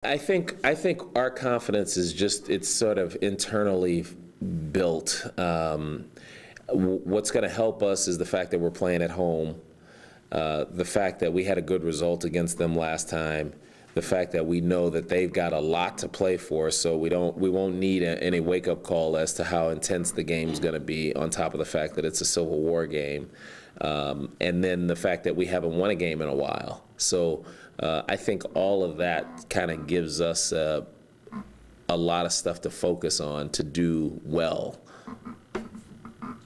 I think our confidence is just it's sort of internally built. What's going to help us is the fact that we're playing at home, the fact that we had a good result against them last time, the fact that we know that they've got a lot to play for, so we won't need any wake-up call as to how intense the game's going to be. On top of the fact that it's a Civil War game, and then the fact that we haven't won a game in a while. So I think all of that kind of gives us a lot of stuff to focus on to do well.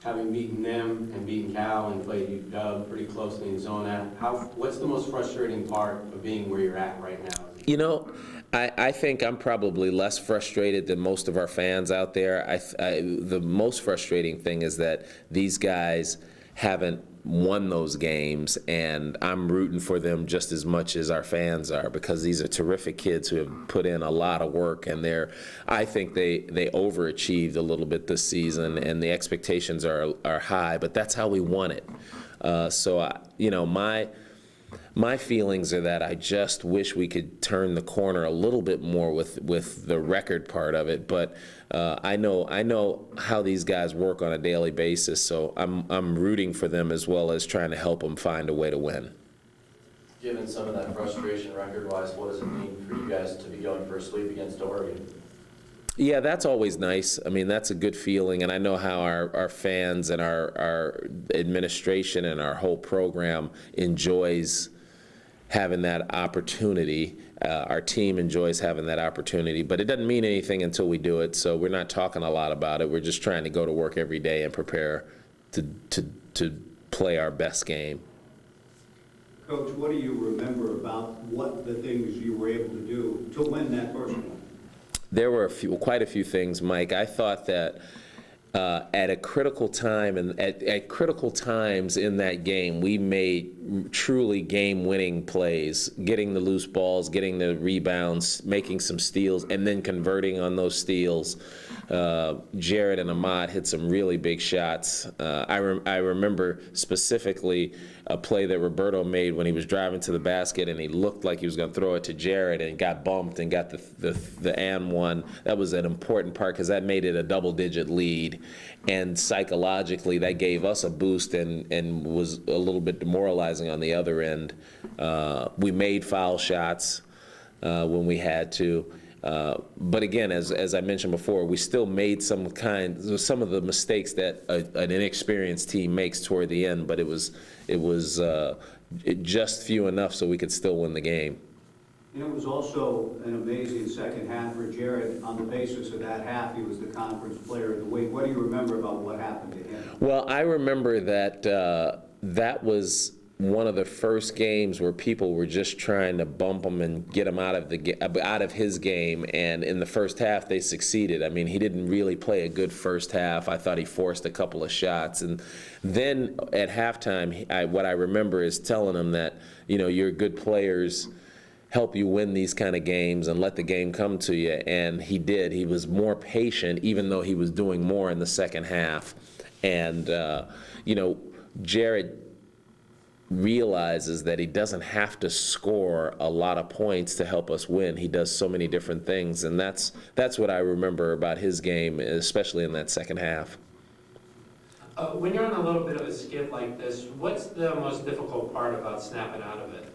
Having beaten them and beaten Cal and played UW pretty closely in Zona, what's the most frustrating part of being where you're at right now? You know, I think I'm probably less frustrated than most of our fans out there. The most frustrating thing is that these guys haven't won those games, and I'm rooting for them just as much as our fans are, because these are terrific kids who have put in a lot of work, and I think they overachieved a little bit this season, and the expectations are high, but that's how we won it. My feelings are that I just wish we could turn the corner a little bit more with the record part of it. But I know how these guys work on a daily basis, so I'm rooting for them as well as trying to help them find a way to win. Given some of that frustration record-wise, what does it mean for you guys to be going for a sweep against Oregon? Yeah, that's always nice. I mean, that's a good feeling, and I know how our fans and our administration and our whole program enjoys having that opportunity. Our team enjoys having that opportunity, but it doesn't mean anything until we do it, so we're not talking a lot about it. We're just trying to go to work every day and prepare to play our best game. Coach, what do you remember about what the things you were able to do to win that first one? There were quite a few things, Mike. I thought that at a critical time and at critical times in that game, we made truly game-winning plays, getting the loose balls, getting the rebounds, making some steals, and then converting on those steals. Jared and Ahmad hit some really big shots. I remember specifically a play that Roberto made when he was driving to the basket and he looked like he was going to throw it to Jared and got bumped and got the and one. That was an important part because that made it a double-digit lead. And psychologically, that gave us a boost and was a little bit demoralizing on the other end. We made foul shots when we had to. But again, as I mentioned before, we still made some of the mistakes that an inexperienced team makes toward the end, but it was just few enough so we could still win the game. And it was also an amazing second half for Jared. On the basis of that half, he was the conference player of the week. What do you remember about what happened to him? Well, I remember that that was one of the first games where people were just trying to bump him and get him out of his game, and in the first half they succeeded. I mean, he didn't really play a good first half. I thought he forced a couple of shots, and then at halftime, what I remember is telling him that, you know, your good players help you win these kind of games and let the game come to you, and he did. He was more patient, even though he was doing more in the second half. And Jared realizes that he doesn't have to score a lot of points to help us win. He does so many different things, and that's what I remember about his game, especially in that second half. When you're on a little bit of a skid like this, what's the most difficult part about snapping out of it?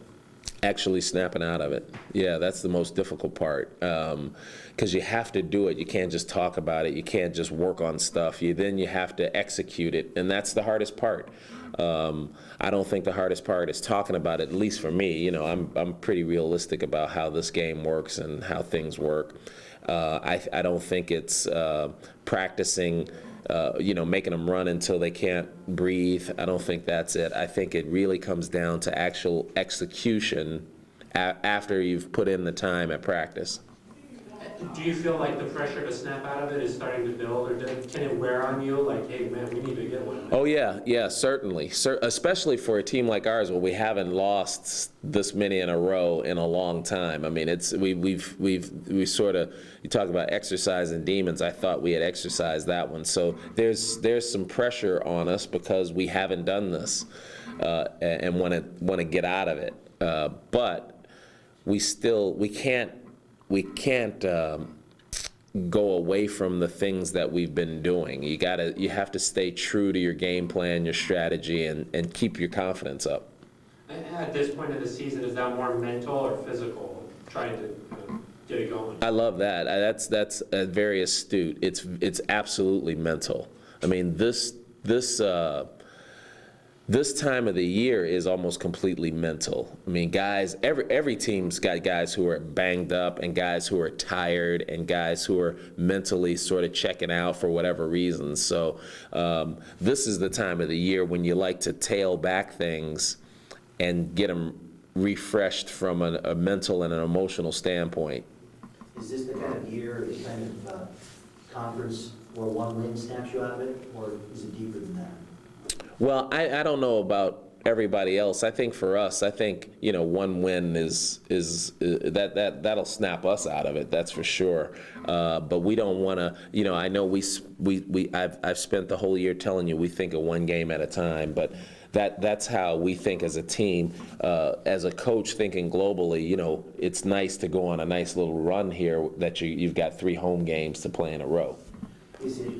Actually snapping out of it. Yeah, that's the most difficult part, because you have to do it. You can't just talk about it. You can't just work on stuff. Then you have to execute it, and that's the hardest part. I don't think the hardest part is talking about it, at least for me. You know, I'm pretty realistic about how this game works and how things work. I don't think it's practicing, making them run until they can't breathe. I don't think that's it. I think it really comes down to actual execution after you've put in the time at practice. Do you feel like the pressure to snap out of it is starting to build, or can it wear on you? Like, hey, man, we need to get one. Oh yeah, certainly. Especially for a team like ours, where we haven't lost this many in a row in a long time. I mean, we sort of, you talk about exercising demons. I thought we had exercised that one. So there's some pressure on us because we haven't done this and want to get out of it. But we can't we can't go away from the things that we've been doing. You have to stay true to your game plan, your strategy, and keep your confidence up. At this point of the season, is that more mental or physical, trying to get it going? I love that. That's very astute. It's absolutely mental. I mean, this time of the year is almost completely mental. I mean, guys, every team's got guys who are banged up and guys who are tired and guys who are mentally sort of checking out for whatever reasons. So this is the time of the year when you like to tail back things and get them refreshed from a mental and an emotional standpoint. Is this the kind of year, this kind of conference where one win snaps you out of it, or is it deeper than that? Well, I don't know about everybody else. I think for us, one win is that'll snap us out of it. That's for sure. But we don't want to. I know I've spent the whole year telling you we think of one game at a time, but. That's how we think as a team. As a coach thinking globally, it's nice to go on a nice little run here that you've got 3 home games to play in a row. Is it